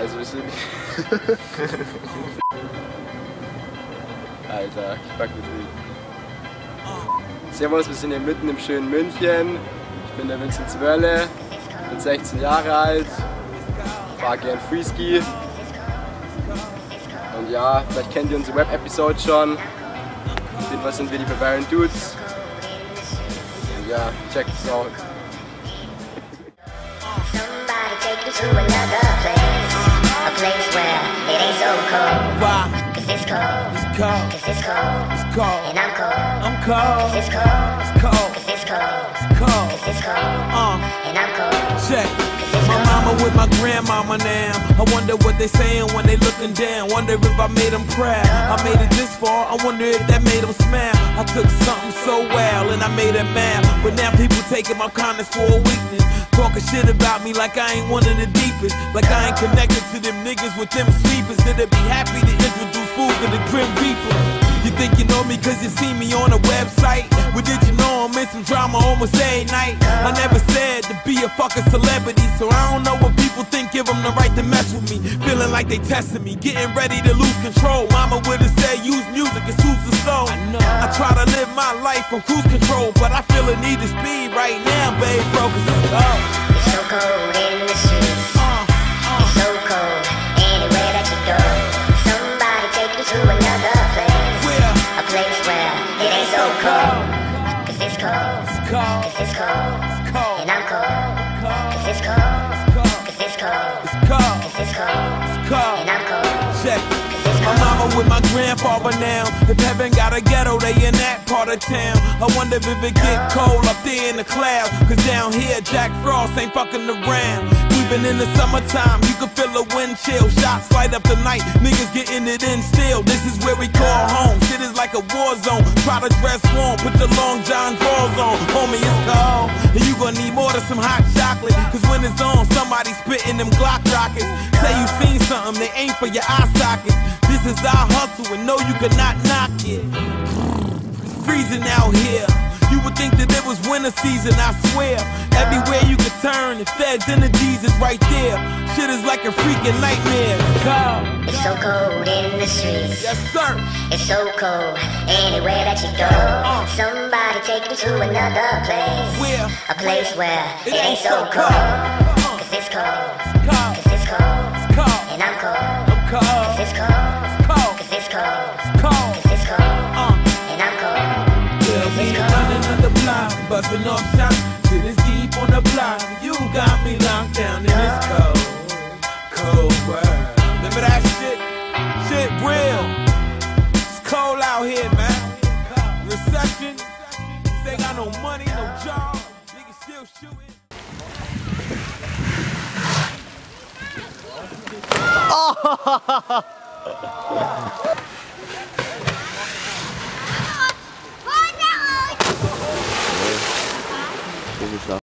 Also wir sind... Alter, ich pack das nicht. Servus, wir sind hier mitten im schönen München. Ich bin der Vincent Zwörle, bin 16 Jahre alt, fahre gern Freeski. Und ja, vielleicht kennt ihr unsere Web-Episode schon. Auf jeden Fall sind wir die Bavarian Dudes. Und ja, checkt es out. Somebody take me to another place, a place where it ain't so cold. Why? Cause it's cold. It's cold. Cause it's cold. It's cold. And I'm cold. I'm cold. Cause it's cold. It's cold. Cause it's cold. It's cold. Cause it's cold. And I'm cold. Check. My mama with my grandmama now. I wonder what they saying when they looking down. Wonder if I made them proud. I made it this far, I wonder if that made them smile. I took something so well and I made it mad. But now people taking my kindness for a weakness. Talking shit about me like I ain't one of the deepest. Like I ain't connected to them niggas with them sweepers. That'd be happy to introduce fools to the Grim Reaper. You think you know me cause you see me on a website? Well did you know I'm in some drama almost every night? I never said to be a fucking celebrity, so I don't know what people think give them the right to mess with me. Feeling like they testing me, getting ready to lose control. Mama would've said use music, it soothes the soul. I try to live my life on cruise control, but I feel a need to speed right now, babe, bro, cause it's cold. It's so cold in the streets. It's so cold anywhere that you go. Somebody take me to another place. A place where it ain't so cold. Cause it's cold. Cause it's cold. And I'm cold. Cause it's cold. Cause it's cold. Cause it's cold. And I'm cold. Check. My mama with my grandfather now. If heaven got a ghetto, they in that part of town. I wonder if it get cold up there in the cloud. Cause down here, Jack Frost ain't fucking around. Even in the summertime, you can feel the wind chill. Shots light up the night, niggas getting it in still. This is where we call home. Shit is like a war zone. Try to dress warm, put the long john drawers on. Homie, it's cold, and you gonna need more than some hot chocolate. Cause when it's on, somebody spitting them Glock rockets. Say you seen something, they ain't for your eye sockets. This is our hustle, and no, you cannot knock it. It's freezing out here. You would think that it was winter season, I swear. Everywhere you could turn, the feds energies is right there. Shit is like a freaking nightmare. Cold. It's so cold in the streets. Yes, sir. It's so cold anywhere that you go. Somebody take me to another place. Where? A place where it ain't so cold. Cause it's cold. Cause it's cold. And I'm cold. Cause it's cold. Cause it's cold. Cause it's cold. And I'm cold. Me running on the block, busting off shots. Shit is deep on the block. You got me locked down in this cold, cold world. Remember that shit? Shit real. It's cold out here, man. Recession. They ain't got no money, no job. Niggas still shooting. Oh!